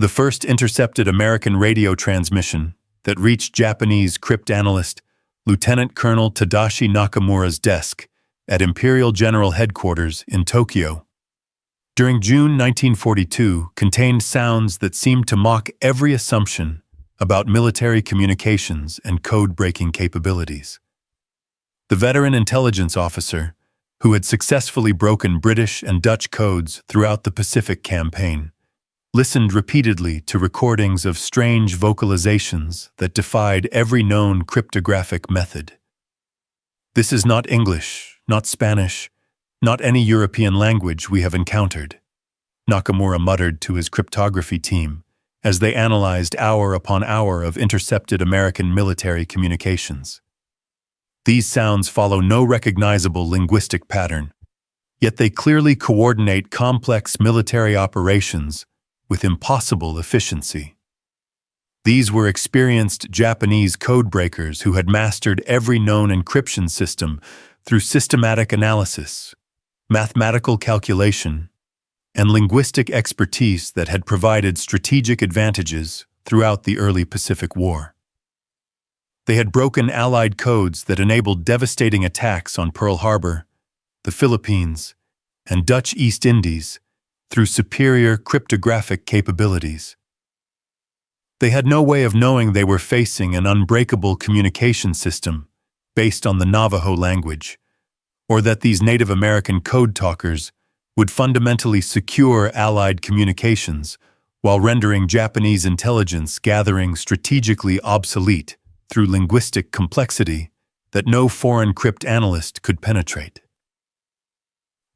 The first intercepted American radio transmission that reached Japanese cryptanalyst Lieutenant Colonel Tadashi Nakamura's desk at Imperial General Headquarters in Tokyo. During June 1942, contained sounds that seemed to mock every assumption about military communications and code-breaking capabilities. The veteran intelligence officer, who had successfully broken British and Dutch codes throughout the Pacific Campaign, listened repeatedly to recordings of strange vocalizations that defied every known cryptographic method. "This is not English, not Spanish, not any European language we have encountered," Nakamura muttered to his cryptography team as they analyzed hour upon hour of intercepted American military communications. These sounds follow no recognizable linguistic pattern, yet they clearly coordinate complex military operations with impossible efficiency. These were experienced Japanese codebreakers who had mastered every known encryption system through systematic analysis, mathematical calculation, and linguistic expertise that had provided strategic advantages throughout the early Pacific War. They had broken Allied codes that enabled devastating attacks on Pearl Harbor, the Philippines, and Dutch East Indies through superior cryptographic capabilities. They had no way of knowing they were facing an unbreakable communication system based on the Navajo language, or that these Native American code talkers would fundamentally secure Allied communications while rendering Japanese intelligence gathering strategically obsolete through linguistic complexity that no foreign cryptanalyst could penetrate.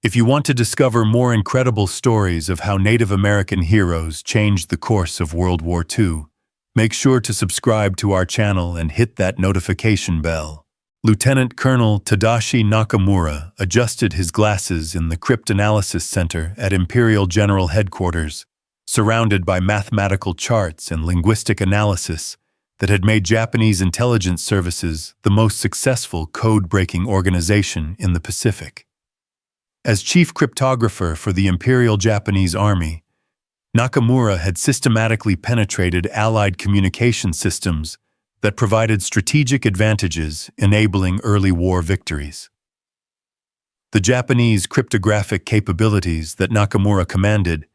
If you want to discover more incredible stories of how Native American heroes changed the course of World War II, make sure to subscribe to our channel and hit that notification bell. Lieutenant Colonel Tadashi Nakamura adjusted his glasses in the Cryptanalysis Center at Imperial General Headquarters, surrounded by mathematical charts and linguistic analysis that had made Japanese intelligence services the most successful code-breaking organization in the Pacific. As chief cryptographer for the Imperial Japanese Army, Nakamura had systematically penetrated Allied communication systems that provided strategic advantages, enabling early war victories. The Japanese cryptographic capabilities that Nakamura commanded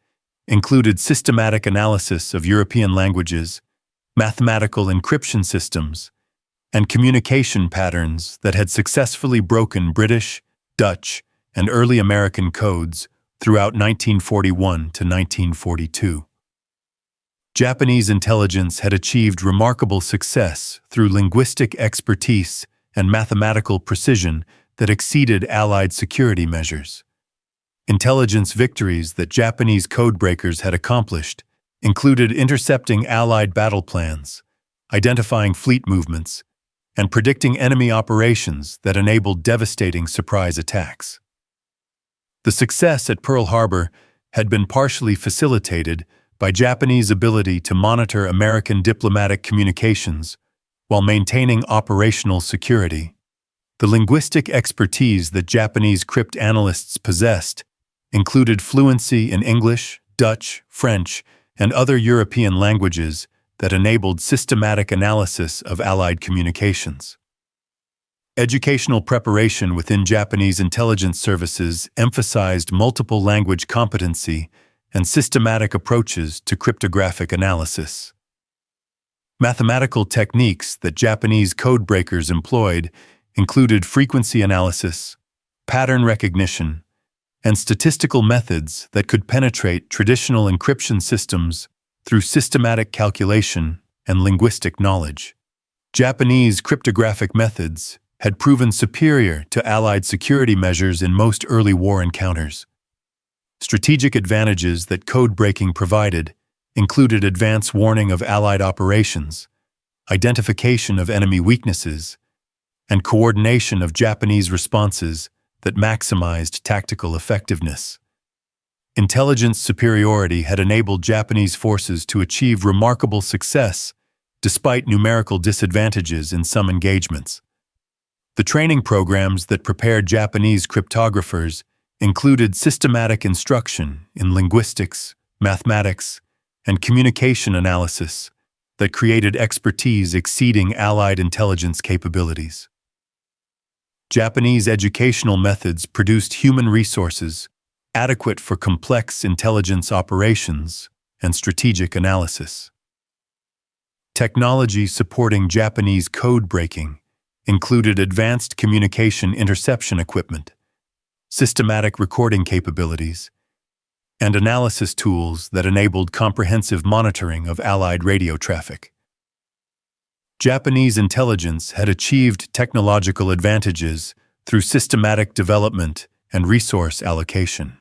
included systematic analysis of European languages, mathematical encryption systems, and communication patterns that had successfully broken British, Dutch, and early American codes throughout 1941 to 1942. Japanese intelligence had achieved remarkable success through linguistic expertise and mathematical precision that exceeded Allied security measures. Intelligence victories that Japanese codebreakers had accomplished included intercepting Allied battle plans, identifying fleet movements, and predicting enemy operations that enabled devastating surprise attacks. The success at Pearl Harbor had been partially facilitated by Japanese ability to monitor American diplomatic communications while maintaining operational security. The linguistic expertise that Japanese cryptanalysts possessed included fluency in English, Dutch, French, and other European languages that enabled systematic analysis of Allied communications. Educational preparation within Japanese intelligence services emphasized multiple language competency and systematic approaches to cryptographic analysis. Mathematical techniques that Japanese codebreakers employed included frequency analysis, pattern recognition, and statistical methods that could penetrate traditional encryption systems through systematic calculation and linguistic knowledge. Japanese cryptographic methods had proven superior to Allied security measures in most early war encounters. Strategic advantages that code-breaking provided included advance warning of Allied operations, identification of enemy weaknesses, and coordination of Japanese responses that maximized tactical effectiveness. Intelligence superiority had enabled Japanese forces to achieve remarkable success despite numerical disadvantages in some engagements. The training programs that prepared Japanese cryptographers included systematic instruction in linguistics, mathematics, and communication analysis that created expertise exceeding Allied intelligence capabilities. Japanese educational methods produced human resources adequate for complex intelligence operations and strategic analysis. Technology supporting Japanese code breaking included advanced communication interception equipment, systematic recording capabilities, and analysis tools that enabled comprehensive monitoring of Allied radio traffic. Japanese intelligence had achieved technological advantages through systematic development and resource allocation.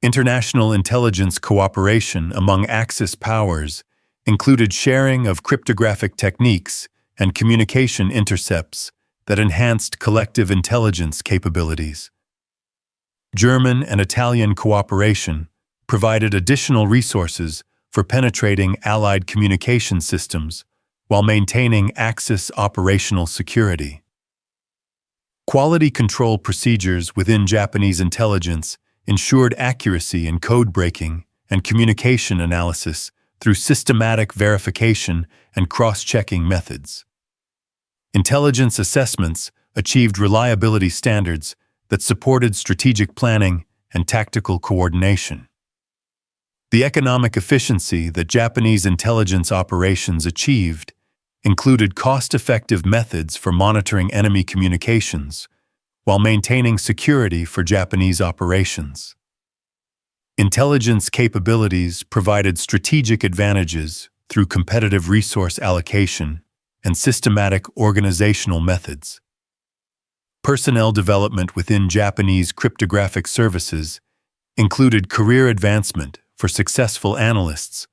International intelligence cooperation among Axis powers included sharing of cryptographic techniques and communication intercepts that enhanced collective intelligence capabilities. German and Italian cooperation provided additional resources for penetrating Allied communication systems while maintaining Axis operational security. Quality control procedures within Japanese intelligence ensured accuracy in code breaking and communication analysis through systematic verification and cross-checking methods. Intelligence assessments achieved reliability standards that supported strategic planning and tactical coordination. The economic efficiency that Japanese intelligence operations achieved included cost-effective methods for monitoring enemy communications while maintaining security for Japanese operations. Intelligence capabilities provided strategic advantages through competitive resource allocation and systematic organizational methods. Personnel development within Japanese cryptographic services included career advancement for successful analysts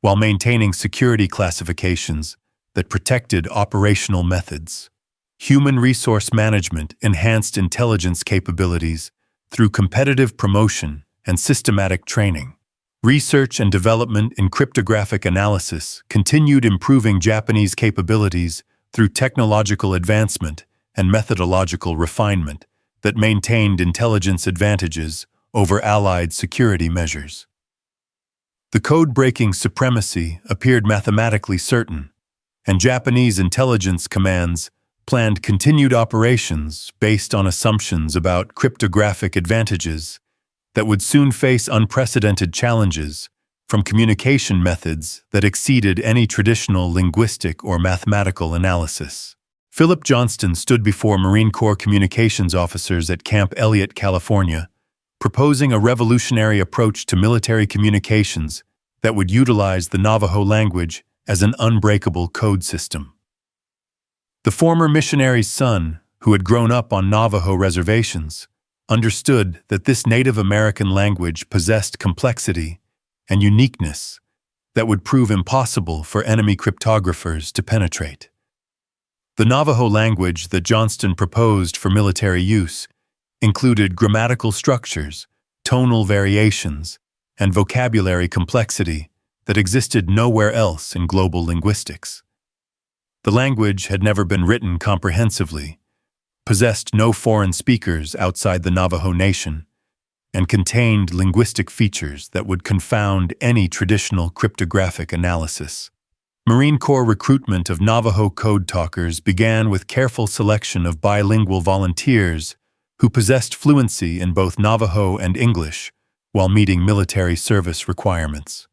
while maintaining security classifications that protected operational methods. Human resource management enhanced intelligence capabilities through competitive promotion and systematic training. Research and development in cryptographic analysis continued improving Japanese capabilities through technological advancement and methodological refinement that maintained intelligence advantages over Allied security measures. The code-breaking supremacy appeared mathematically certain, and Japanese intelligence commands planned continued operations based on assumptions about cryptographic advantages that would soon face unprecedented challenges from communication methods that exceeded any traditional linguistic or mathematical analysis. Philip Johnston stood before Marine Corps communications officers at Camp Elliott, California, proposing a revolutionary approach to military communications that would utilize the Navajo language as an unbreakable code system. The former missionary's son, who had grown up on Navajo reservations, understood that this Native American language possessed complexity and uniqueness that would prove impossible for enemy cryptographers to penetrate. The Navajo language that Johnston proposed for military use included grammatical structures, tonal variations, and vocabulary complexity that existed nowhere else in global linguistics. The language had never been written comprehensively, possessed no foreign speakers outside the Navajo Nation, and contained linguistic features that would confound any traditional cryptographic analysis. Marine Corps recruitment of Navajo code talkers began with careful selection of bilingual volunteers who possessed fluency in both Navajo and English while meeting military service requirements.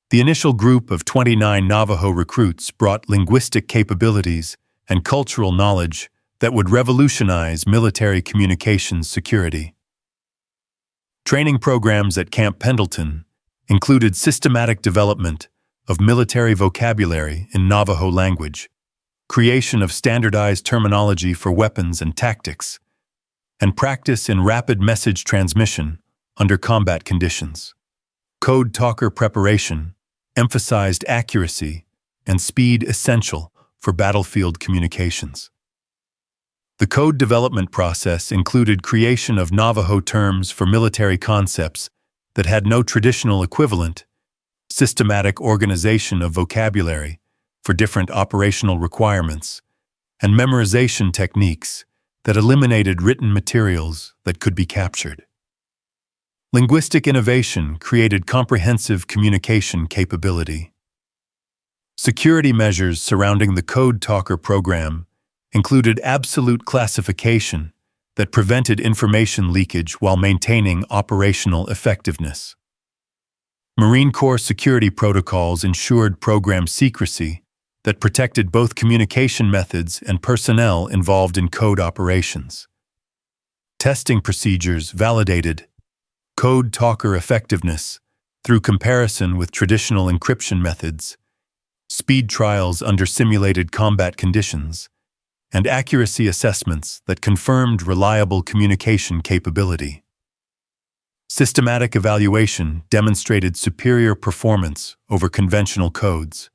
The initial group of 29 Navajo recruits brought linguistic capabilities and cultural knowledge that would revolutionize military communications security. Training programs at Camp Pendleton included systematic development of military vocabulary in Navajo language, creation of standardized terminology for weapons and tactics, and practice in rapid message transmission under combat conditions. Code talker preparation emphasized accuracy and speed essential for battlefield communications. The code development process included creation of Navajo terms for military concepts that had no traditional equivalent, systematic organization of vocabulary for different operational requirements, and memorization techniques that eliminated written materials that could be captured. Linguistic innovation created comprehensive communication capability. Security measures surrounding the Code Talker program included absolute classification that prevented information leakage while maintaining operational effectiveness. Marine Corps security protocols ensured program secrecy that protected both communication methods and personnel involved in code operations. Testing procedures validated Code Talker effectiveness through comparison with traditional encryption methods, speed trials under simulated combat conditions, and accuracy assessments that confirmed reliable communication capability. Systematic evaluation demonstrated superior performance over conventional codes.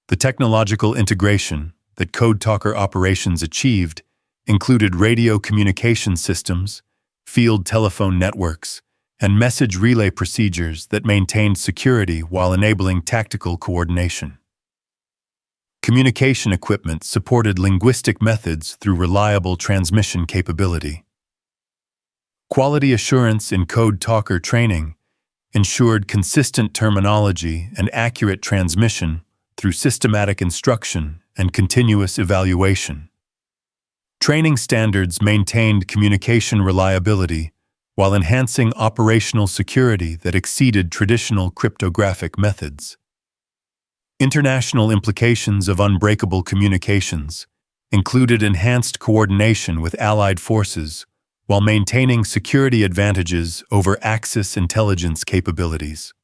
The technological integration that Code Talker operations achieved included radio communication systems, field telephone networks, and message relay procedures that maintained security while enabling tactical coordination. Communication equipment supported linguistic methods through reliable transmission capability. Quality assurance in Code Talker training ensured consistent terminology and accurate transmission through systematic instruction and continuous evaluation. Training standards maintained communication reliability while enhancing operational security that exceeded traditional cryptographic methods. International implications of unbreakable communications included enhanced coordination with allied forces while maintaining security advantages over Axis intelligence capabilities.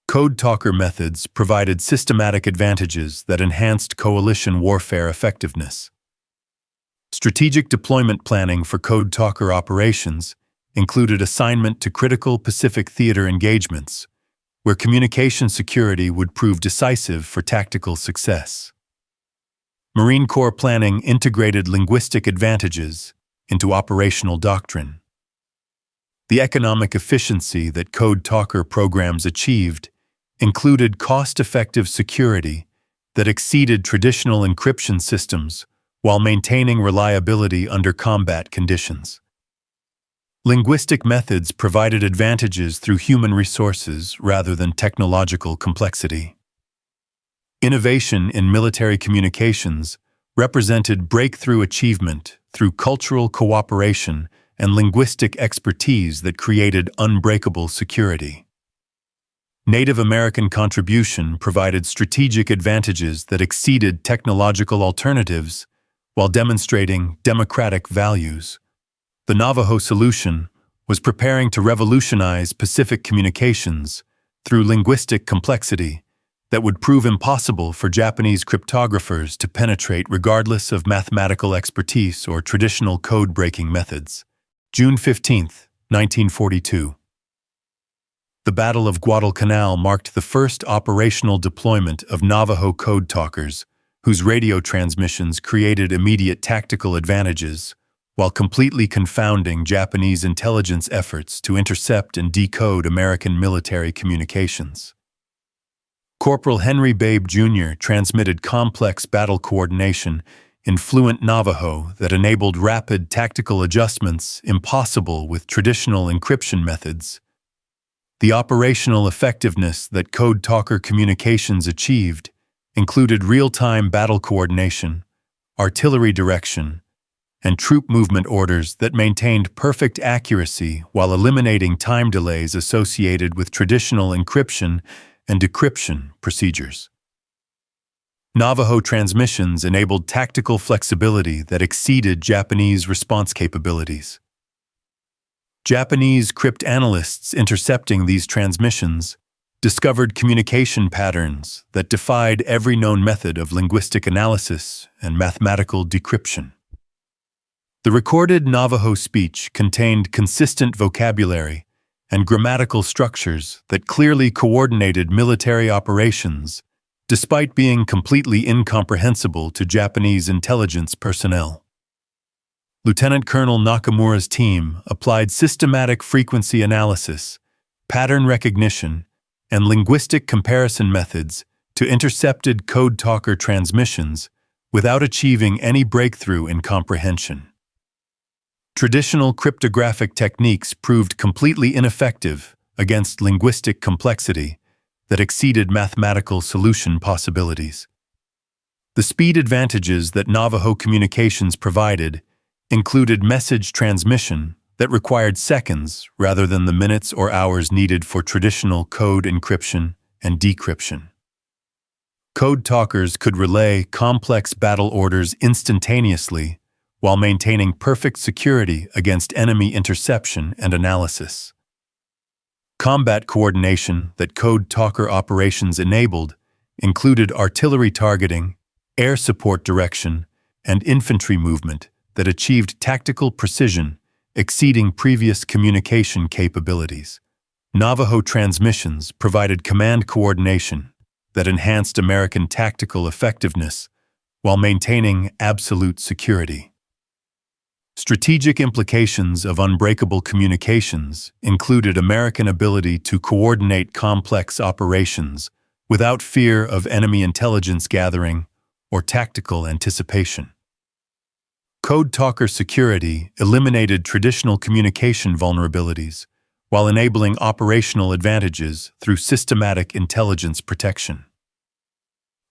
Code Talker methods provided systematic advantages that enhanced coalition warfare effectiveness. Strategic deployment planning for Code Talker operations included assignment to critical Pacific theater engagements, where communication security would prove decisive for tactical success. Marine Corps planning integrated linguistic advantages into operational doctrine. The economic efficiency that Code Talker programs achieved included cost-effective security that exceeded traditional encryption systems while maintaining reliability under combat conditions. Linguistic methods provided advantages through human resources rather than technological complexity. Innovation in military communications represented breakthrough achievement through cultural cooperation and linguistic expertise that created unbreakable security. Native American contribution provided strategic advantages that exceeded technological alternatives while demonstrating democratic values. The Navajo solution was preparing to revolutionize Pacific communications through linguistic complexity that would prove impossible for Japanese cryptographers to penetrate regardless of mathematical expertise or traditional code-breaking methods. June 15, 1942. The Battle of Guadalcanal marked the first operational deployment of Navajo Code Talkers, whose radio transmissions created immediate tactical advantages, while completely confounding Japanese intelligence efforts to intercept and decode American military communications. Corporal Henry Babe Jr. transmitted complex battle coordination in fluent Navajo that enabled rapid tactical adjustments impossible with traditional encryption methods. The operational effectiveness that Code Talker communications achieved included real-time battle coordination, artillery direction, and troop movement orders that maintained perfect accuracy while eliminating time delays associated with traditional encryption and decryption procedures. Navajo transmissions enabled tactical flexibility that exceeded Japanese response capabilities. Japanese cryptanalysts intercepting these transmissions discovered communication patterns that defied every known method of linguistic analysis and mathematical decryption. The recorded Navajo speech contained consistent vocabulary and grammatical structures that clearly coordinated military operations, despite being completely incomprehensible to Japanese intelligence personnel. Lieutenant Colonel Nakamura's team applied systematic frequency analysis, pattern recognition, and linguistic comparison methods to intercepted Code Talker transmissions without achieving any breakthrough in comprehension. Traditional cryptographic techniques proved completely ineffective against linguistic complexity that exceeded mathematical solution possibilities. The speed advantages that Navajo communications provided included message transmission that required seconds rather than the minutes or hours needed for traditional code encryption and decryption. Code talkers could relay complex battle orders instantaneously while maintaining perfect security against enemy interception and analysis. Combat coordination that code talker operations enabled included artillery targeting, air support direction, and infantry movement that achieved tactical precision exceeding previous communication capabilities. Navajo transmissions provided command coordination that enhanced American tactical effectiveness while maintaining absolute security. Strategic implications of unbreakable communications included American ability to coordinate complex operations without fear of enemy intelligence gathering or tactical anticipation. Code talker security eliminated traditional communication vulnerabilities while enabling operational advantages through systematic intelligence protection.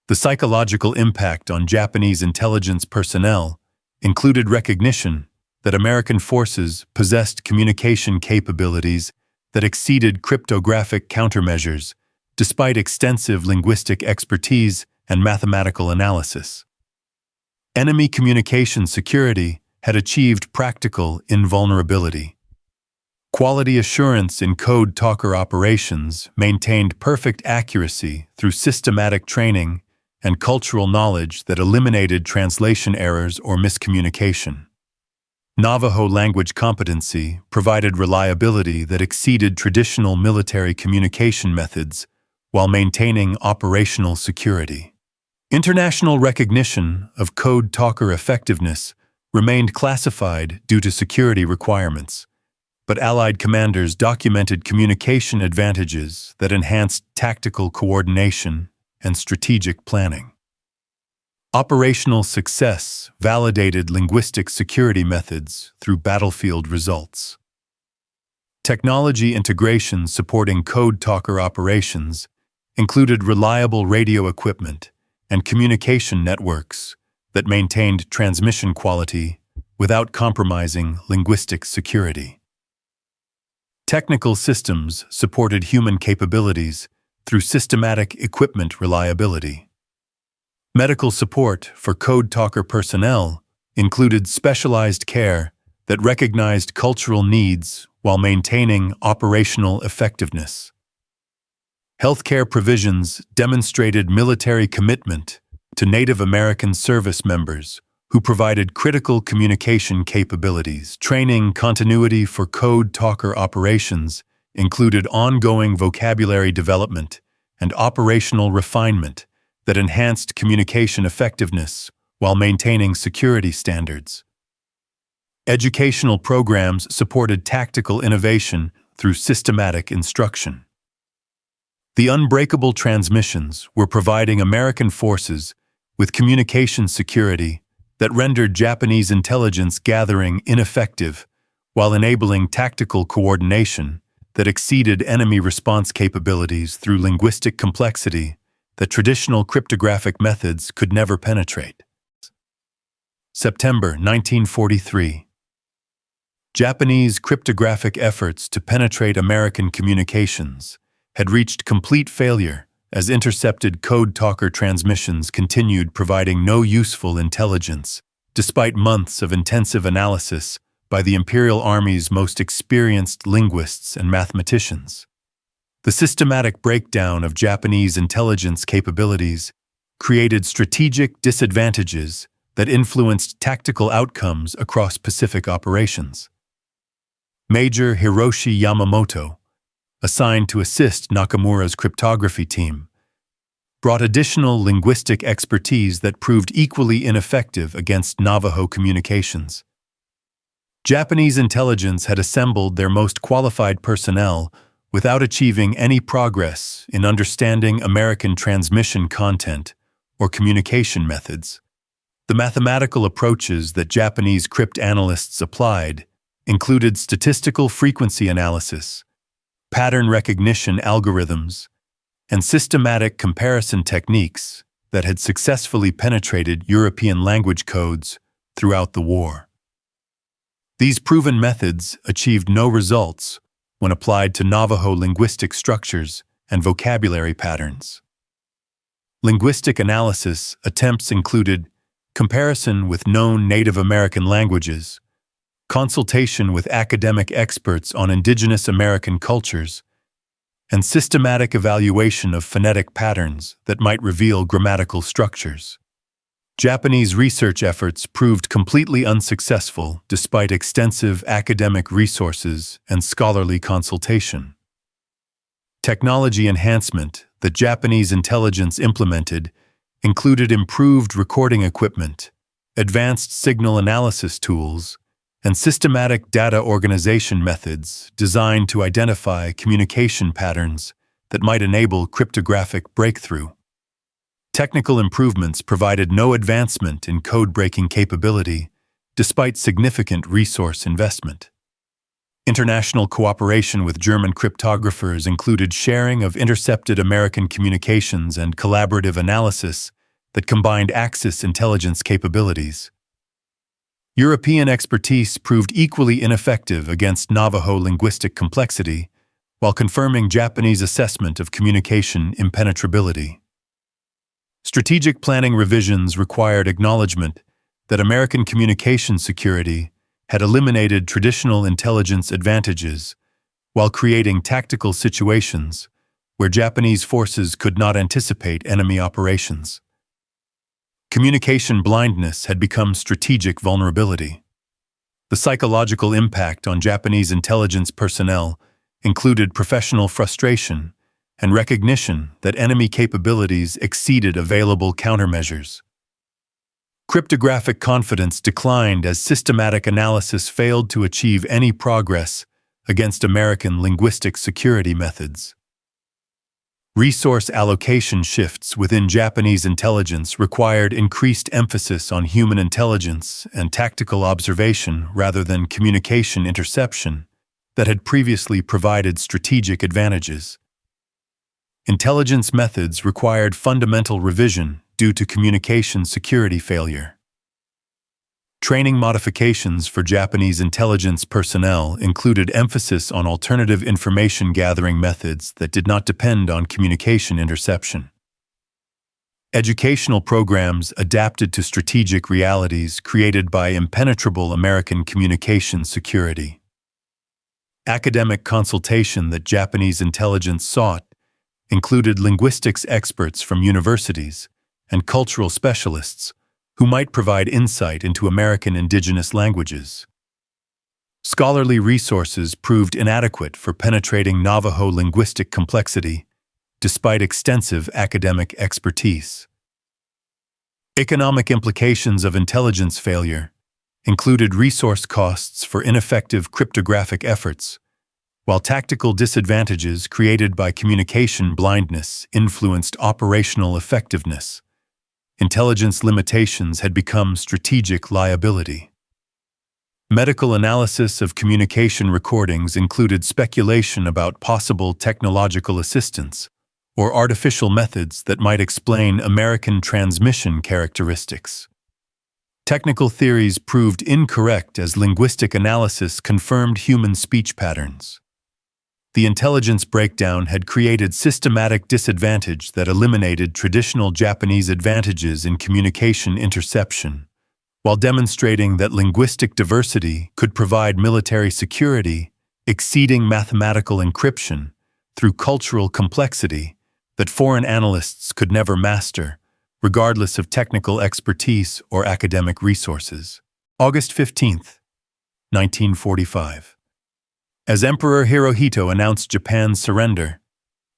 The psychological impact on Japanese intelligence personnel included recognition that American forces possessed communication capabilities that exceeded cryptographic countermeasures, despite extensive linguistic expertise and mathematical analysis. Enemy communication security had achieved practical invulnerability. Quality assurance in code talker operations maintained perfect accuracy through systematic training and cultural knowledge that eliminated translation errors or miscommunication. Navajo language competency provided reliability that exceeded traditional military communication methods while maintaining operational security. International recognition of code talker effectiveness remained classified due to security requirements, but Allied commanders documented communication advantages that enhanced tactical coordination and strategic planning. Operational success validated linguistic security methods through battlefield results. Technology integration supporting code talker operations included reliable radio equipment and communication networks that maintained transmission quality without compromising linguistic security. Technical systems supported human capabilities through systematic equipment reliability. Medical support for code talker personnel included specialized care that recognized cultural needs while maintaining operational effectiveness. Healthcare provisions demonstrated military commitment to Native American service members who provided critical communication capabilities. Training continuity for code talker operations included ongoing vocabulary development and operational refinement that enhanced communication effectiveness while maintaining security standards. Educational programs supported tactical innovation through systematic instruction. The unbreakable transmissions were providing American forces with communication security that rendered Japanese intelligence gathering ineffective while enabling tactical coordination that exceeded enemy response capabilities through linguistic complexity that traditional cryptographic methods could never penetrate. September 1943. Japanese cryptographic efforts to penetrate American communications had reached complete failure as intercepted code talker transmissions continued providing no useful intelligence, despite months of intensive analysis by the Imperial Army's most experienced linguists and mathematicians. The systematic breakdown of Japanese intelligence capabilities created strategic disadvantages that influenced tactical outcomes across Pacific operations. Major Hiroshi Yamamoto, assigned to assist Nakamura's cryptography team, brought additional linguistic expertise that proved equally ineffective against Navajo communications. Japanese intelligence had assembled their most qualified personnel without achieving any progress in understanding American transmission content or communication methods. The mathematical approaches that Japanese cryptanalysts applied included statistical frequency analysis, pattern recognition algorithms, and systematic comparison techniques that had successfully penetrated European language codes throughout the war. These proven methods achieved no results when applied to Navajo linguistic structures and vocabulary patterns. Linguistic analysis attempts included comparison with known Native American languages, consultation with academic experts on indigenous American cultures, and systematic evaluation of phonetic patterns that might reveal grammatical structures. Japanese research efforts proved completely unsuccessful despite extensive academic resources and scholarly consultation. Technology enhancement that Japanese intelligence implemented included improved recording equipment, advanced signal analysis tools, and systematic data organization methods designed to identify communication patterns that might enable cryptographic breakthrough. Technical improvements provided no advancement in code-breaking capability, despite significant resource investment. International cooperation with German cryptographers included sharing of intercepted American communications and collaborative analysis that combined Axis intelligence capabilities. European expertise proved equally ineffective against Navajo linguistic complexity, while confirming Japanese assessment of communication impenetrability. Strategic planning revisions required acknowledgement that American communication security had eliminated traditional intelligence advantages while creating tactical situations where Japanese forces could not anticipate enemy operations. Communication blindness had become strategic vulnerability. The psychological impact on Japanese intelligence personnel included professional frustration and recognition that enemy capabilities exceeded available countermeasures. Cryptographic confidence declined as systematic analysis failed to achieve any progress against American linguistic security methods. Resource allocation shifts within Japanese intelligence required increased emphasis on human intelligence and tactical observation rather than communication interception that had previously provided strategic advantages. Intelligence methods required fundamental revision due to communication security failure. Training modifications for Japanese intelligence personnel included emphasis on alternative information gathering methods that did not depend on communication interception. Educational programs adapted to strategic realities created by impenetrable American communication security. Academic consultation that Japanese intelligence sought included linguistics experts from universities and cultural specialists who might provide insight into American indigenous languages. Scholarly resources proved inadequate for penetrating Navajo linguistic complexity, despite extensive academic expertise. Economic implications of intelligence failure included resource costs for ineffective cryptographic efforts, while tactical disadvantages created by communication blindness influenced operational effectiveness. Intelligence limitations had become strategic liability. Medical analysis of communication recordings included speculation about possible technological assistance or artificial methods that might explain American transmission characteristics. Technical theories proved incorrect as linguistic analysis confirmed human speech patterns. The intelligence breakdown had created systematic disadvantage that eliminated traditional Japanese advantages in communication interception, while demonstrating that linguistic diversity could provide military security, exceeding mathematical encryption through cultural complexity that foreign analysts could never master, regardless of technical expertise or academic resources. August 15, 1945. As Emperor Hirohito announced Japan's surrender,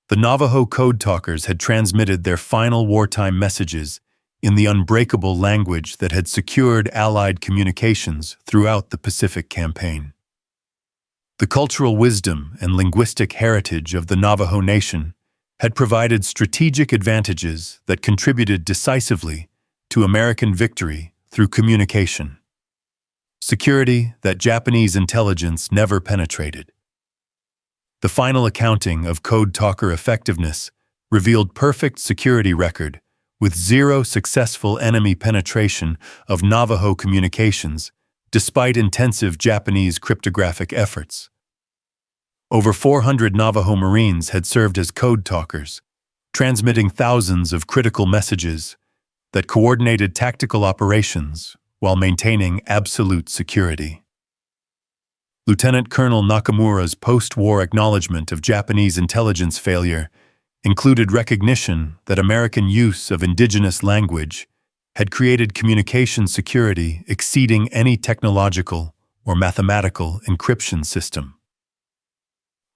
the Navajo code talkers had transmitted their final wartime messages in the unbreakable language that had secured Allied communications throughout the Pacific Campaign. The cultural wisdom and linguistic heritage of the Navajo Nation had provided strategic advantages that contributed decisively to American victory through communication. security that Japanese intelligence never penetrated. The final accounting of Code Talker effectiveness revealed perfect security record with zero successful enemy penetration of Navajo communications, despite intensive Japanese cryptographic efforts. Over 400 Navajo Marines had served as code talkers, transmitting thousands of critical messages that coordinated tactical operations while maintaining absolute security. Lieutenant Colonel Nakamura's post-war acknowledgement of Japanese intelligence failure included recognition that American use of indigenous language had created communication security exceeding any technological or mathematical encryption system.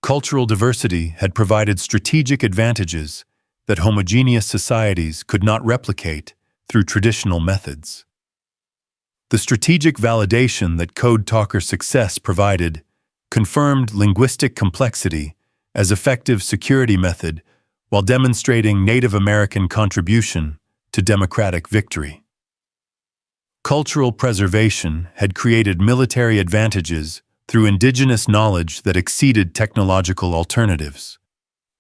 Cultural diversity had provided strategic advantages that homogeneous societies could not replicate through traditional methods. The strategic validation that Code Talker success provided confirmed linguistic complexity as effective security method while demonstrating Native American contribution to democratic victory. Cultural preservation had created military advantages through indigenous knowledge that exceeded technological alternatives.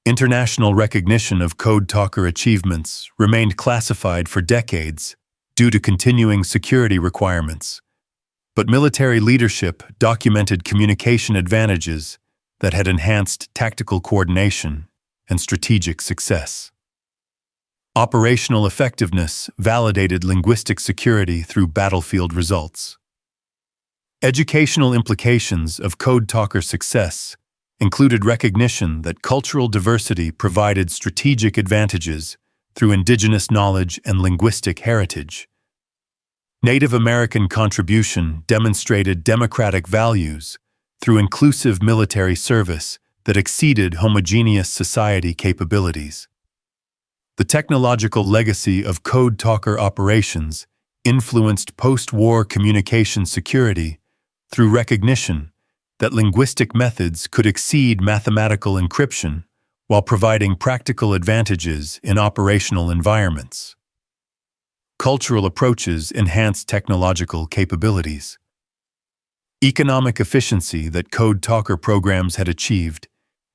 International recognition of Code Talker achievements remained classified for decades due to continuing security requirements, but military leadership documented communication advantages that had enhanced tactical coordination and strategic success. Operational effectiveness validated linguistic security through battlefield results. Educational implications of Code Talker success included recognition that cultural diversity provided strategic advantages through indigenous knowledge and linguistic heritage. Native American contribution demonstrated democratic values through inclusive military service that exceeded homogeneous society capabilities. The technological legacy of Code Talker operations influenced post-war communication security through recognition that linguistic methods could exceed mathematical encryption while providing practical advantages in operational environments. Cultural approaches enhanced technological capabilities. Economic efficiency that Code Talker programs had achieved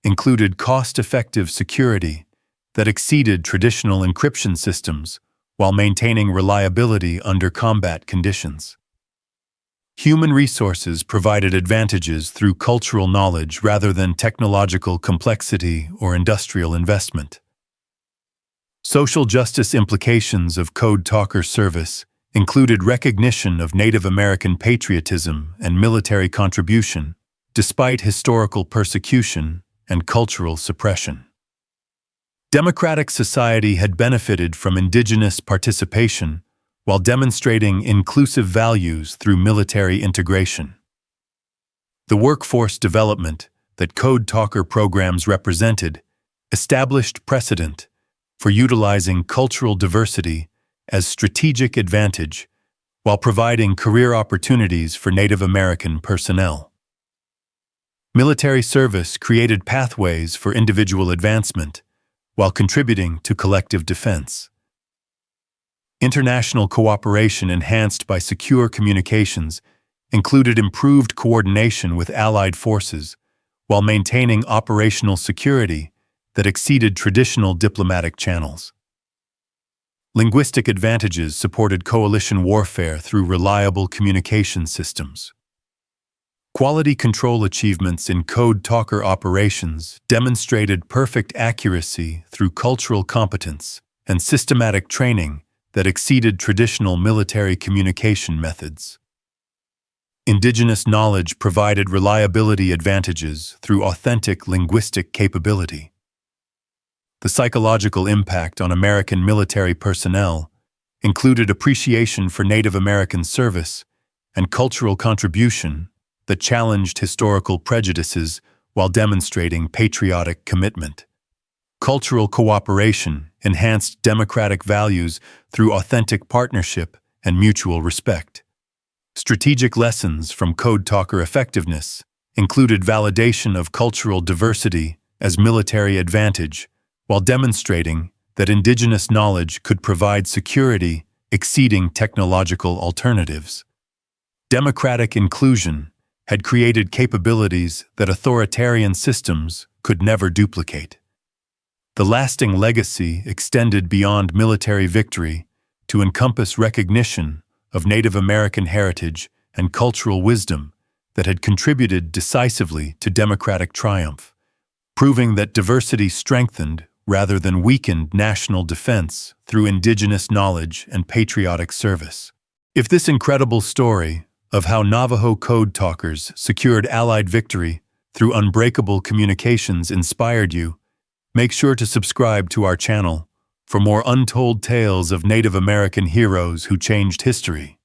included cost-effective security that exceeded traditional encryption systems while maintaining reliability under combat conditions. Human resources provided advantages through cultural knowledge rather than technological complexity or industrial investment. Social justice implications of Code Talker service included recognition of Native American patriotism and military contribution, despite historical persecution and cultural suppression. Democratic society had benefited from indigenous participation while demonstrating inclusive values through military integration. The workforce development that Code Talker programs represented established precedent for utilizing cultural diversity as strategic advantage while providing career opportunities for Native American personnel. Military service created pathways for individual advancement while contributing to collective defense. International cooperation enhanced by secure communications included improved coordination with allied forces while maintaining operational security that exceeded traditional diplomatic channels. Linguistic advantages supported coalition warfare through reliable communication systems. Quality control achievements in Code Talker operations demonstrated perfect accuracy through cultural competence and systematic training that exceeded traditional military communication methods. Indigenous knowledge provided reliability advantages through authentic linguistic capability. The psychological impact on American military personnel included appreciation for Native American service and cultural contribution that challenged historical prejudices while demonstrating patriotic commitment. Cultural cooperation enhanced democratic values through authentic partnership and mutual respect. Strategic lessons from Code Talker effectiveness included validation of cultural diversity as military advantage, while demonstrating that indigenous knowledge could provide security exceeding technological alternatives. Democratic inclusion had created capabilities that authoritarian systems could never duplicate. The lasting legacy extended beyond military victory to encompass recognition of Native American heritage and cultural wisdom that had contributed decisively to democratic triumph, proving that diversity strengthened rather than weakened national defense through indigenous knowledge and patriotic service. If this incredible story of how Navajo code talkers secured Allied victory through unbreakable communications inspired you, make sure to subscribe to our channel for more untold tales of Native American heroes who changed history.